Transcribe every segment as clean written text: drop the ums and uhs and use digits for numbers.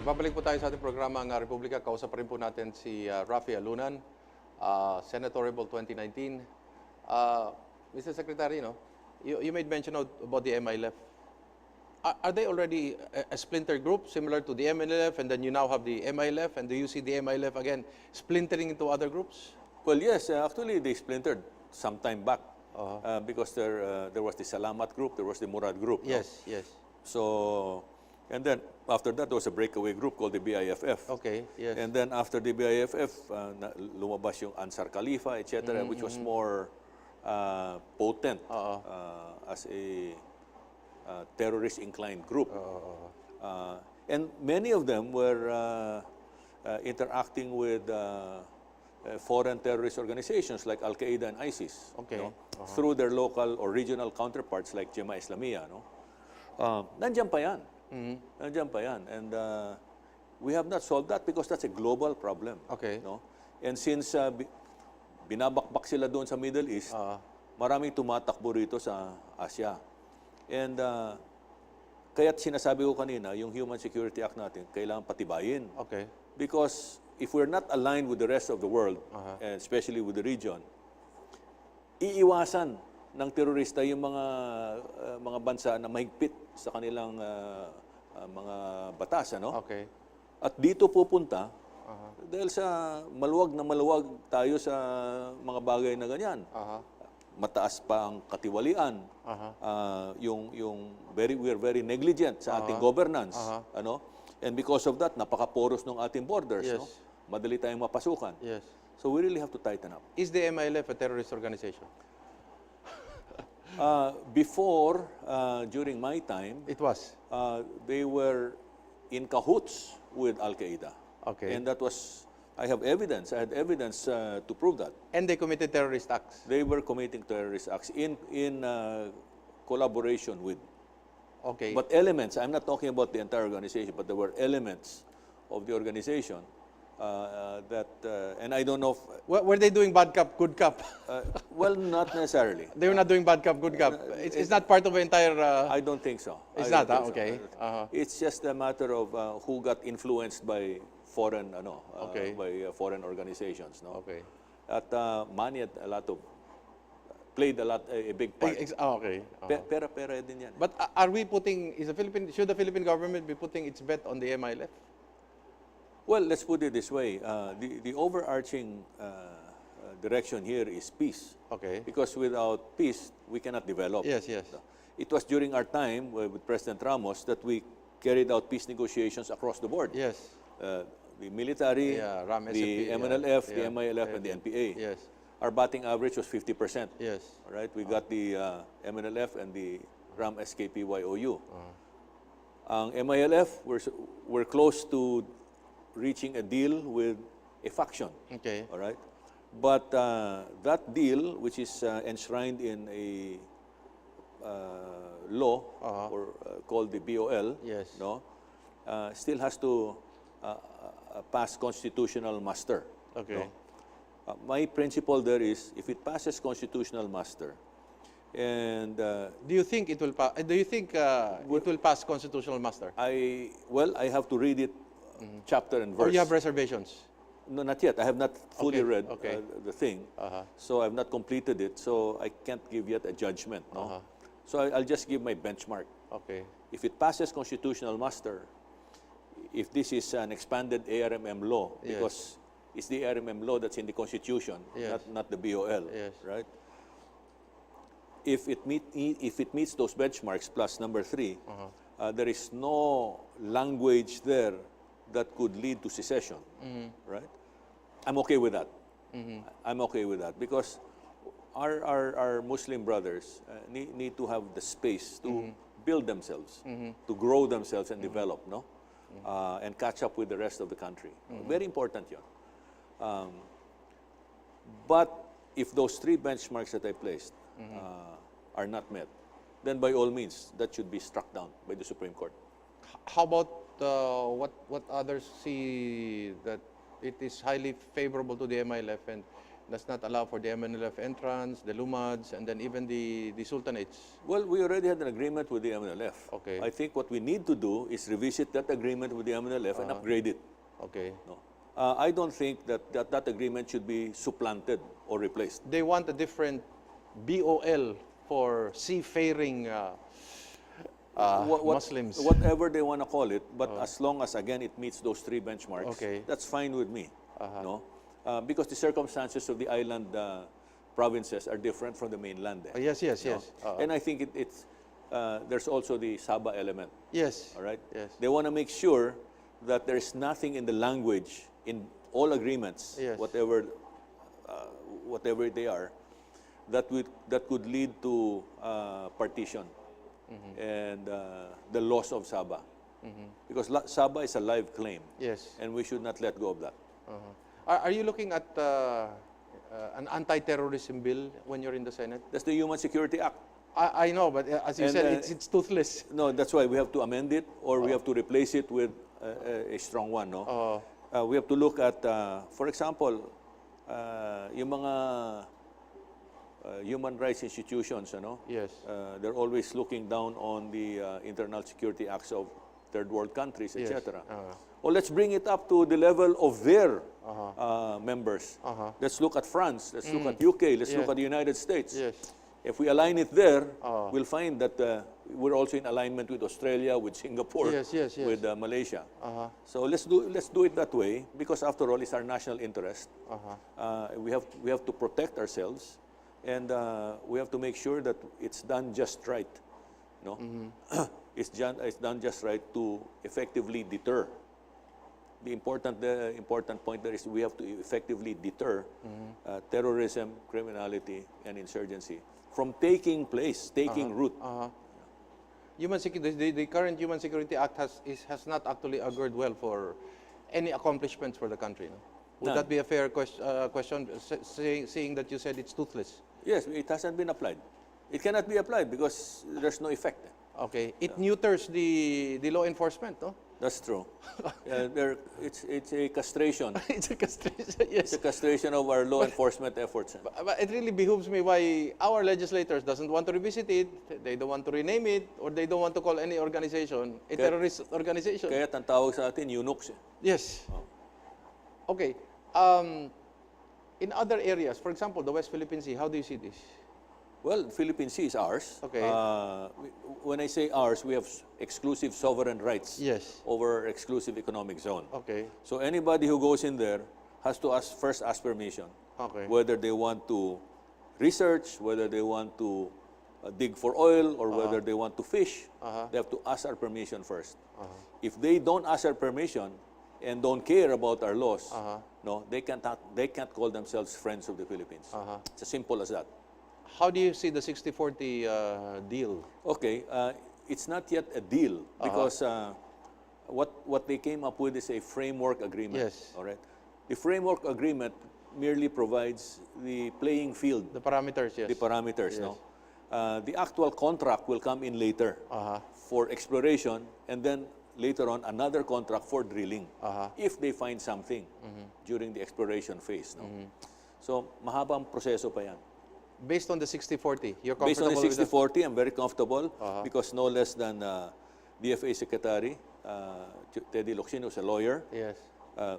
Babalik po tayo sa ating programa ng Republika. Kausap pa rin po natin si Raffy Alunan, Senatorable 2019. Mr. Secretary, you made mention about the MILF. Are they already a splinter group similar to the MLF, and then you now have the MILF, and do you see the MILF again splintering into other groups? Well, yes, actually they splintered some time back because there was the Salamat group, there was the Murad group. Yes, yes. So, and then after that there was a breakaway group called the BIFF. Okay, yes. And then after the BIFF, lumabas yung Ansar Khalifa, etc., which was more potent as a terrorist-inclined group. And many of them were interacting with foreign terrorist organizations like Al-Qaeda and ISIS, through their local or regional counterparts like Jemaah Islamiyah. Nandiyan pa yan. Nandiyan pa yan. And we have not solved that because that's a global problem. Okay. And since binabakbak sila doon sa Middle East, maraming tumatakbo rito sa Asia. And kaya't sinasabi ko kanina, yung Human Security Act natin, kailangan patibayin. Okay. Because if we're not aligned with the rest of the world, and especially with the region, iiwasan ng terorista yung mga bansa na mahigpit sa kanilang mga batas. Okay. At dito pupunta, dahil sa maluwag na maluwag tayo sa mga bagay na ganyan. Mataas pa ang katiwalian. We're very negligent sa ating governance. And because of that, napaka-porous ng ating borders. Yes. Madali tayong mapasukan. Yes. So we really have to tighten up. Is the MILF a terrorist organization? Before, during my time, It was. they were in cahoots with Al-Qaeda. Okay. And that was, I have evidence. I had evidence to prove that. And they committed terrorist acts. They were committing terrorist acts in collaboration with. Okay. But elements, I'm not talking about the entire organization, but there were elements of the organization and I don't know if, Were they doing bad cop, good cop? well, not necessarily. They were not doing bad cop, good cop. It's not part of the entire... I don't think so. It's I not, don't think so. okay. It's just a matter of who got influenced by foreign, by foreign organizations. Okay. At money had played a big part. Okay. Pera din yan. But are we putting, should the Philippine government be putting its bet on the MILF? Well, let's put it this way. The overarching direction here is peace. Okay. Because without peace, we cannot develop. Yes, yes. It was during our time with President Ramos that we carried out peace negotiations across the board. Yes. The military, RAM, the SFP, MNLF, yeah. the MILF, and the NPA. Yes. Our batting average was 50%. Yes. All right, we got the MNLF and the RAM SKPYOU. Ang MILF, we're close to reaching a deal with a faction. Okay. All right, but that deal, which is enshrined in a law or called the BOL, Yes. still has to pass constitutional muster. Okay. My principle there is, if it passes constitutional muster, and Do you think it will pass? Do you think it will pass constitutional muster? I have to read it chapter and Or verse. you have reservations? No, not yet. I have not fully Okay, read okay. the thing, so I've not completed it. So I can't give yet a judgment. So I'll just give my benchmark. Okay. If it passes constitutional muster, if this is an expanded ARMM law, Yes. because it's the ARMM law that's in the Constitution, Yes. not the BOL, Yes. right? If it meets those benchmarks plus number 3, there is no language there that could lead to secession, right? I'm okay with that. I'm okay with that because our Muslim brothers need to have the space to build themselves, to grow themselves and develop, and catch up with the rest of the country. Very important yun. But if those 3 benchmarks that I placed are not met, then by all means, that should be struck down by the Supreme Court. How about what others see that it is highly favorable to the MILF and does not allow for the MNLF entrance, the Lumads, and then even the Sultanates. Well, we already had an agreement with the MNLF. Okay. I think what we need to do is revisit that agreement with the MNLF and upgrade it. Okay. No. I don't think that agreement should be supplanted or replaced. They want a different BOL for seafaring Muslims. Whatever they want to call it, but as long as, again, it meets those three benchmarks, Okay. that's fine with me. No? Because the circumstances of the island provinces are different from the mainland. Yes. And I think there's also the Sabah element. Yes. All right? Yes. They want to make sure that there's nothing in the language, in all agreements, Yes. whatever they are, that could lead to partition and the loss of Sabah. Because Sabah is a live claim. Yes. And we should not let go of that. Are you looking at an anti-terrorism bill when you're in the Senate? That's the Human Security Act. I know, but as you And, said, it's toothless. No, that's why we have to amend it, or we have to replace it with a strong one. No, we have to look at, for example, yung mga human rights institutions. Yes. They're always looking down on the internal security acts of third world countries, Yes. etc. Well, let's bring it up to the level of their members. Let's look at France. Let's look at UK. Let's look at the United States. Yes. If we align it there, we'll find that we're also in alignment with Australia, with Singapore, Yes. with Malaysia. So let's do it that way, because after all, it's our national interest. We have to protect ourselves, and we have to make sure that it's done just right. No, it's done just right to effectively deter. The important point there is we have to effectively deter terrorism, criminality, and insurgency from taking root. The current Human Security Act has not actually augured well for any accomplishments for the country. No? Would None. that be a fair question, seeing that you said it's toothless? Yes, it hasn't been applied. It cannot be applied because there's no effect. Okay. It neuters the law enforcement, no? That's true. It's a castration. It's a castration, yes. It's a castration of our law enforcement efforts. But it really behooves me why our legislators doesn't want to revisit it, they don't want to rename it, or they don't want to call any organization a terrorist organization. Kaya ang tawag sa atin, eunuchs. Yes. Okay. In other areas, for example, the West Philippine Sea, how do you see this? Well, Philippine Sea is ours. Okay. When I say ours, we have exclusive sovereign rights Yes. over exclusive economic zone. Okay. So anybody who goes in there has to first ask permission. Okay. Whether they want to research, whether they want to dig for oil, or whether they want to fish, they have to ask our permission first. If they don't ask our permission and don't care about our laws, no, they can't call themselves friends of the Philippines. It's as simple as that. How do you see the 60-40 deal? Okay, it's not yet a deal because what they came up with is a framework agreement. Yes. All right. The framework agreement merely provides the playing field, The parameters, yes. the parameters. No, the actual contract will come in later for exploration, and then later on another contract for drilling if they find something during the exploration phase. No, so mahabang proseso pa yan. Based on the 60-40, you're Based on comfortable the with that? 60-40, I'm very comfortable because no less than DFA Secretary Teddy Locsin, who's a lawyer, Yes.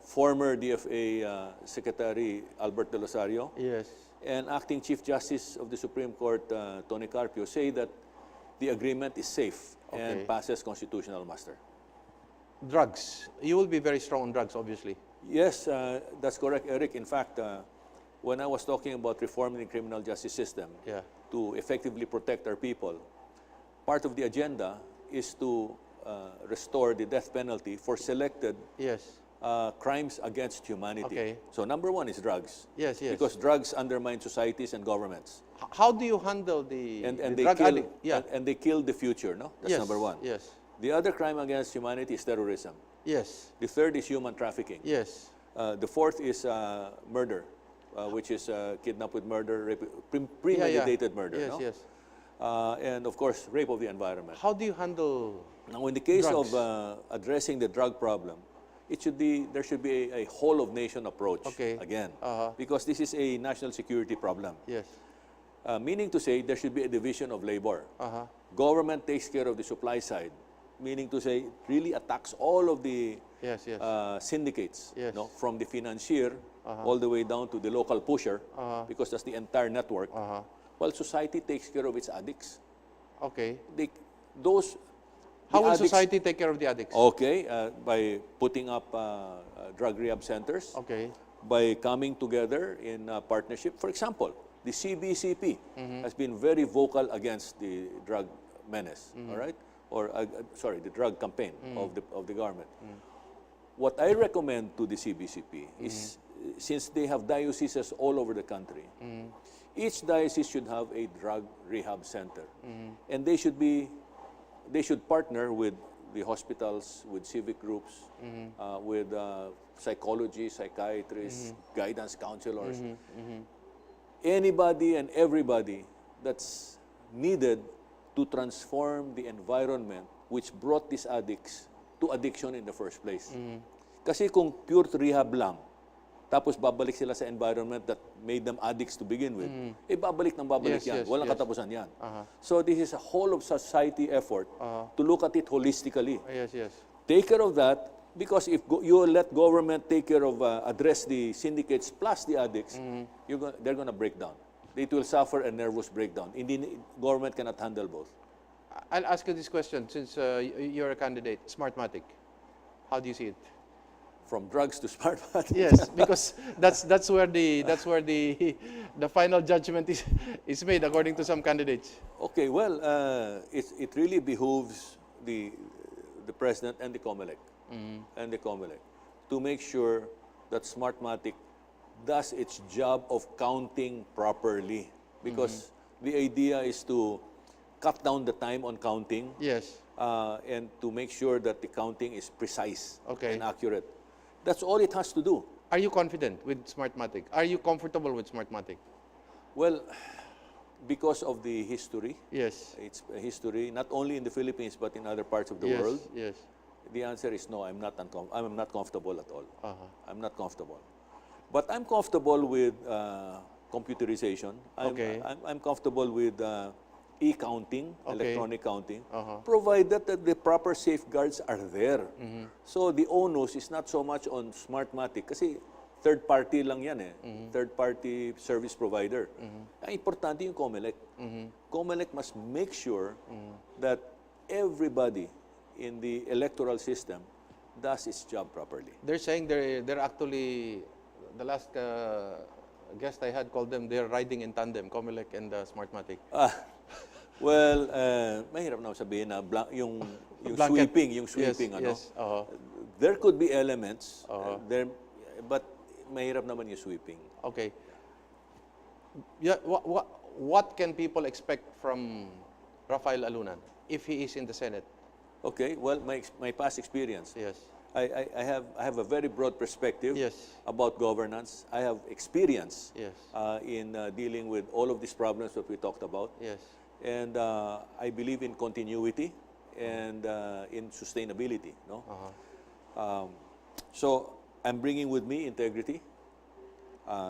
former DFA Secretary Albert De Losario, Yes. and Acting Chief Justice of the Supreme Court Tony Carpio say that the agreement is safe and Okay. passes constitutional muster. Drugs. You will be very strong on drugs, obviously. Yes, that's correct, Eric. In fact, when I was talking about reforming the criminal justice system Yeah. to effectively protect our people, part of the agenda is to restore the death penalty for selected Yes. crimes against humanity. Okay. So number one is drugs. Yes, yes. Because drugs undermine societies and governments. How do you handle the And the they drug kill addict? Yeah. and they kill the future, no? That's Yes, number one. Yes. The other crime against humanity is terrorism. Yes. The third is human trafficking. Yes. The fourth is murder, which is kidnap with murder, premeditated murder. Yes, no? yes. And of course, rape of the environment. How do you handle Now, in the case drugs? of addressing the drug problem, there should be a whole of nation approach again, because this is a national security problem. Yes. Meaning to say, there should be a division of labor. Government takes care of the supply side, meaning to say, it really attacks all of the syndicates, no? From the financier all the way down to the local pusher, because that's the entire network. While society takes care of its addicts. Okay. How will society take care of the addicts? Okay, by putting up drug rehab centers. Okay. By coming together in partnership. For example, the CBCP has been very vocal against the drug menace, all right? Or, sorry, the drug campaign of the government. What I recommend to the CBCP is, since they have dioceses all over the country, each diocese should have a drug rehab center. And they should partner with the hospitals, with civic groups, with psychology, psychiatrists, guidance counselors, anybody and everybody that's needed to transform the environment which brought these addicts to addiction in the first place. Kasi kung pure rehab lang, tapos babalik sila sa environment that made them addicts to begin with, babalik ng babalik yan. Walang katapusan yan. So this is a whole of society effort to look at it holistically. Take care of that, because if you let government take care of, address the syndicates plus the addicts, they're going to break down. It will suffer a nervous breakdown. Indeed, government cannot handle both. I'll ask you this question, since you're a candidate, Smartmatic. How do you see it? From drugs to Smartmatic. Yes, because that's where the final judgment is made according to some candidates. Okay, well, it really behooves the president and the COMELEC to make sure that Smartmatic does its job of counting properly, because the idea is to cut down the time on counting. Yes. And to make sure that the counting is precise and accurate. That's all it has to do. Are you confident with Smartmatic? Are you comfortable with Smartmatic? Well, because of the history. Yes. It's a history not only in the Philippines but in other parts of the world. Yes. The answer is no. I'm not comfortable at all. I'm not comfortable. But I'm comfortable with computerization. I'm comfortable with e-counting, electronic counting, provided that the proper safeguards are there. So the onus is not so much on Smartmatic, kasi third party lang yan eh, third party service provider. Ang importante yung COMELEC. COMELEC must make sure that everybody in the electoral system does its job properly. They're saying they're actually, the last guest I had called them, they're riding in tandem, COMELEC and Smartmatic. Well, mahirap na sabihin na yung sweeping, ano. Yes. There could be elements there, but mahirap naman yung sweeping. Okay. Yeah, what can people expect from Raffy Alunan if he is in the Senate? Okay, well, my past experience. Yes. I have a very broad perspective about governance. I have experience in dealing with all of these problems that we talked about. Yes. And I believe in continuity and in sustainability. No? So I'm bringing with me integrity,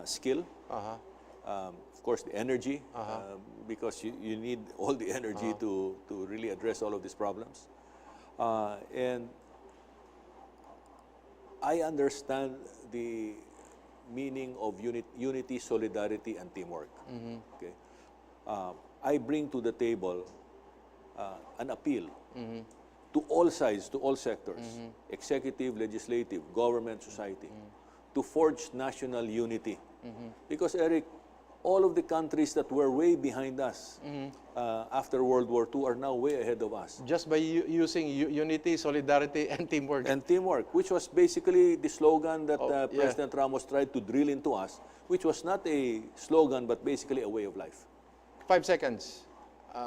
skill, of course the energy, because you need all the energy to really address all of these problems. And I understand the meaning of unity, solidarity, and teamwork. Okay? I bring to the table an appeal to all sides, to all sectors, executive, legislative, government, society, to forge national unity. Because, Eric, all of the countries that were way behind us after World War II are now way ahead of us. Just by using unity, solidarity, and teamwork. And teamwork, which was basically the slogan that President Ramos tried to drill into us, which was not a slogan, but basically a way of life. 5 seconds.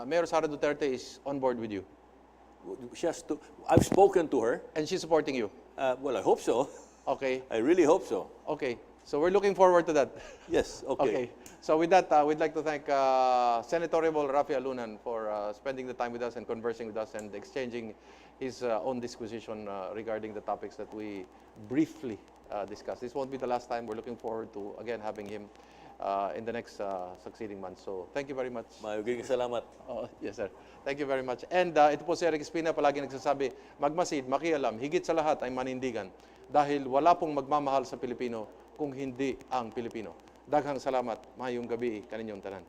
Mayor Sara Duterte is on board with you. She has to. I've spoken to her. And she's supporting you? Well, I hope so. Okay. I really hope so. Okay. So we're looking forward to that. Yes, okay. So with that, we'd like to thank Senatorable Raffy Alunan for spending the time with us and conversing with us and exchanging his own disquisition regarding the topics that we briefly discussed. This won't be the last time. We're looking forward to, again, having him in the next succeeding months. So thank you very much. Magiging salamat. Oh, yes, sir. Thank you very much. And ito po si Eric Espina, palagi nagsasabi, magmasid, makialam, higit sa lahat ay manindigan. Dahil wala pong magmamahal sa Pilipino kung hindi ang Pilipino. Daghang salamat, mahayong gabi kaninyong tanan.